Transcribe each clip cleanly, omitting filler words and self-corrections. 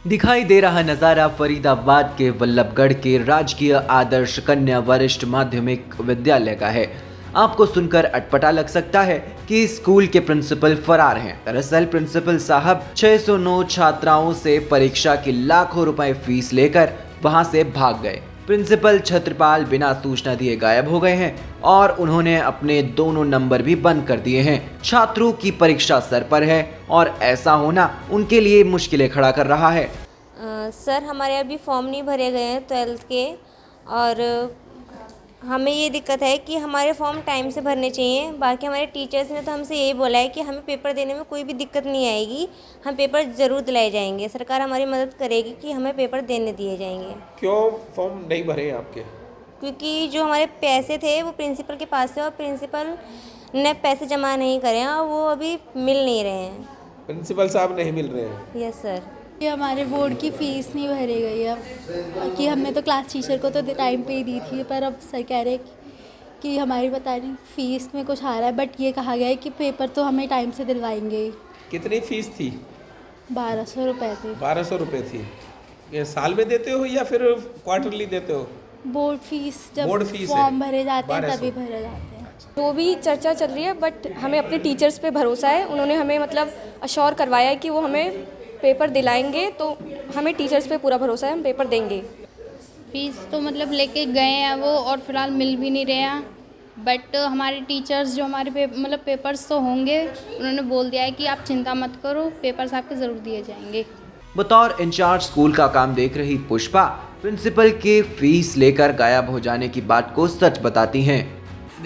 दिखाई दे रहा नज़ारा फरीदाबाद के वल्लभगढ़ के राजकीय आदर्श कन्या वरिष्ठ माध्यमिक विद्यालय का है। आपको सुनकर अटपटा लग सकता है कि स्कूल के प्रिंसिपल फरार हैं। दरअसल प्रिंसिपल साहब 609 छात्राओं से परीक्षा की लाखों रुपए फीस लेकर वहां से भाग गए। प्रिंसिपल छत्रपाल बिना सूचना दिए गायब हो गए हैं और उन्होंने अपने दोनों नंबर भी बंद कर दिए हैं। छात्रों की परीक्षा सर पर है और ऐसा होना उनके लिए मुश्किलें खड़ा कर रहा है। सर, हमारे अभी फॉर्म नहीं भरे गए हैं 12th के, और हमें ये दिक्कत है कि हमारे फॉर्म टाइम से भरने चाहिए। बाकी हमारे टीचर्स ने तो हमसे यही बोला है कि हमें पेपर देने में कोई भी दिक्कत नहीं आएगी, हम पेपर ज़रूर दिलाए जाएंगे। सरकार हमारी मदद करेगी कि हमें पेपर देने दिए जाएंगे। क्यों फॉर्म नहीं भरे आपके? क्योंकि जो हमारे पैसे थे वो प्रिंसिपल के पास है और प्रिंसिपल ने पैसे जमा नहीं करे हैं और वो अभी मिल नहीं रहे हैं। प्रिंसिपल साहब नहीं मिल रहे हैं? Yes sir. कि हमारे बोर्ड की फ़ीस नहीं भरी गई है कि हमने तो क्लास टीचर को तो टाइम पे ही दी थी, पर अब सर कह रहे कि हमारी पता नहीं फ़ीस में कुछ आ रहा है, बट ये कहा गया है कि पेपर तो हमें टाइम से दिलवाएंगे ही। कितनी फीस थी? 1200 रुपये थे। 1200 रुपये थी। ये साल में देते हो या फिर क्वार्टरली देते हो? बोर्ड फीस जब बोर्ड फीस फॉर्म भरे जाते हैं 1200 तभी भरे जाते हैं। जो भी चर्चा चल रही है, बट हमें अपने टीचर्स पे भरोसा है। उन्होंने हमें मतलब अश्योर करवाया है कि वो हमें पेपर दिलाएंगे, तो हमें टीचर्स पे पूरा भरोसा है, हम पेपर देंगे। फीस तो मतलब लेके गए हैं वो, और फिलहाल मिल भी नहीं रहे हैं। बट हमारे टीचर्स जो हमारे पेपर्स तो होंगे, उन्होंने बोल दिया है कि आप चिंता मत करो, पेपर्स आपके ज़रूर दिए जाएंगे। बतौर इंचार्ज स्कूल का काम देख रही पुष्पा प्रिंसिपल के फीस लेकर गायब हो जाने की बात को सच बताती हैं।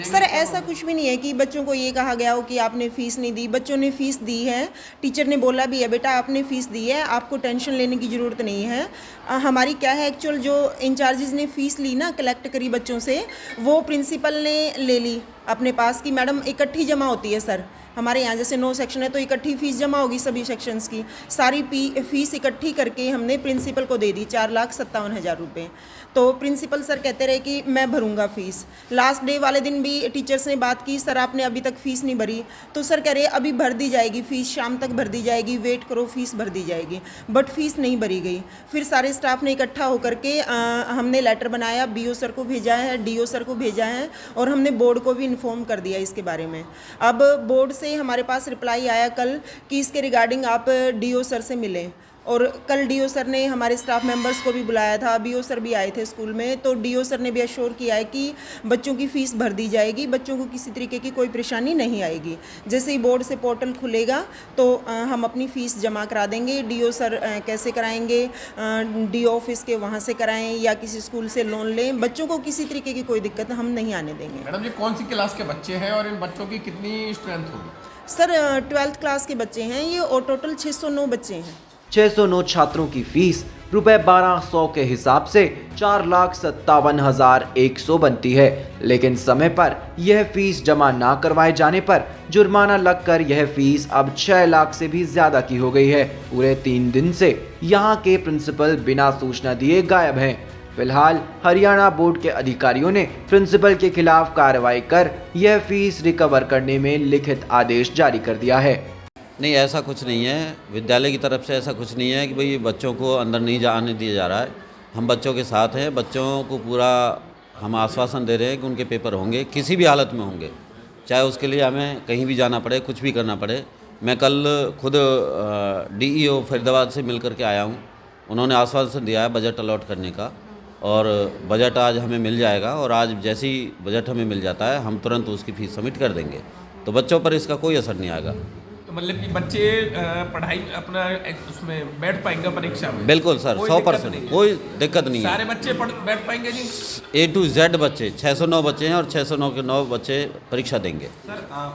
सर, ऐसा कुछ भी नहीं है कि बच्चों को ये कहा गया हो कि आपने फ़ीस नहीं दी। बच्चों ने फ़ीस दी है, टीचर ने बोला भी है बेटा आपने फ़ीस दी है, आपको टेंशन लेने की ज़रूरत नहीं है। हमारी क्या है, एक्चुअल जो इंचार्जेस ने फ़ीस ली ना, कलेक्ट करी बच्चों से, वो प्रिंसिपल ने ले ली अपने पास कि मैडम इकट्ठी जमा होती है। सर, हमारे यहाँ जैसे 9 सेक्शन है तो इकट्ठी फ़ीस जमा होगी सभी सेक्शंस की। सारी फ़ीस इकट्ठी करके हमने प्रिंसिपल को दे दी 4,57,000 रुपये। तो प्रिंसिपल सर कहते रहे कि मैं भरूंगा फ़ीस। लास्ट डे वाले दिन भी टीचर्स ने बात की, सर आपने अभी तक फ़ीस नहीं भरी। तो सर कह रहे अभी भर दी जाएगी फ़ीस, शाम तक भर दी जाएगी, वेट करो फ़ीस भर दी जाएगी। बट फ़ीस नहीं भरी गई। फिर सारे स्टाफ ने इकट्ठा होकर के हमने लेटर बनाया, BO सर को भेजा है, DO सर को भेजा है, और हमने बोर्ड को भी इन्फॉर्म कर दिया इसके बारे में। अब बोर्ड से हमारे पास रिप्लाई आया कल कि इसके रिगार्डिंग आप DO सर से मिलें, और कल DO सर ने हमारे स्टाफ मेंबर्स को भी बुलाया था, BO सर भी आए थे स्कूल में। तो DO सर ने भी अश्योर किया है कि बच्चों की फ़ीस भर दी जाएगी, बच्चों को किसी तरीके की कोई परेशानी नहीं आएगी। जैसे ही बोर्ड से पोर्टल खुलेगा तो हम अपनी फ़ीस जमा करा देंगे। DO सर कैसे कराएंगे, DO ऑफिस के वहाँ से कराएं या किसी स्कूल से लोन लें, बच्चों को किसी तरीके की कोई दिक्कत हम नहीं आने देंगे। मैडम, ये कौन सी क्लास के बच्चे हैं और इन बच्चों की कितनी स्ट्रेंथ होगी? सर 12th क्लास के बच्चे हैं ये, और टोटल 609 बच्चे हैं। 609 छात्रों की फीस रुपए 1200 के हिसाब से 4,57,100 बनती है, लेकिन समय पर यह फीस जमा ना करवाए जाने पर जुर्माना लगकर यह फीस अब 6 लाख से भी ज्यादा की हो गई है। पूरे 3 दिन से यहाँ के प्रिंसिपल बिना सूचना दिए गायब हैं। फिलहाल हरियाणा बोर्ड के अधिकारियों ने प्रिंसिपल के खिलाफ कार्रवाई कर यह फीस रिकवर करने में लिखित आदेश जारी कर दिया है। नहीं, ऐसा कुछ नहीं है। विद्यालय की तरफ से ऐसा कुछ नहीं है कि भाई बच्चों को अंदर नहीं जाने दिया जा रहा है। हम बच्चों के साथ हैं, बच्चों को पूरा हम आश्वासन दे रहे हैं कि उनके पेपर होंगे, किसी भी हालत में होंगे, चाहे उसके लिए हमें कहीं भी जाना पड़े, कुछ भी करना पड़े। मैं कल खुद DEO फरीदाबाद से मिल कर के आया हूँ। उन्होंने आश्वासन दिया है बजट अलॉट करने का, और बजट आज हमें मिल जाएगा, और आज जैसे ही बजट हमें मिल जाता है हम तुरंत उसकी फ़ीस सबमिट कर देंगे, तो बच्चों पर इसका कोई असर नहीं आएगा। तो मतलब कि बच्चे पढ़ाई अपना उसमें बैठ पाएंगे परीक्षा में? बिल्कुल सर, 100% कोई दिक्कत नहीं है। सारे बच्चे बैठ पाएंगे जी? A to Z बच्चे, 609 बच्चे हैं और 609 के 9 बच्चे परीक्षा देंगे।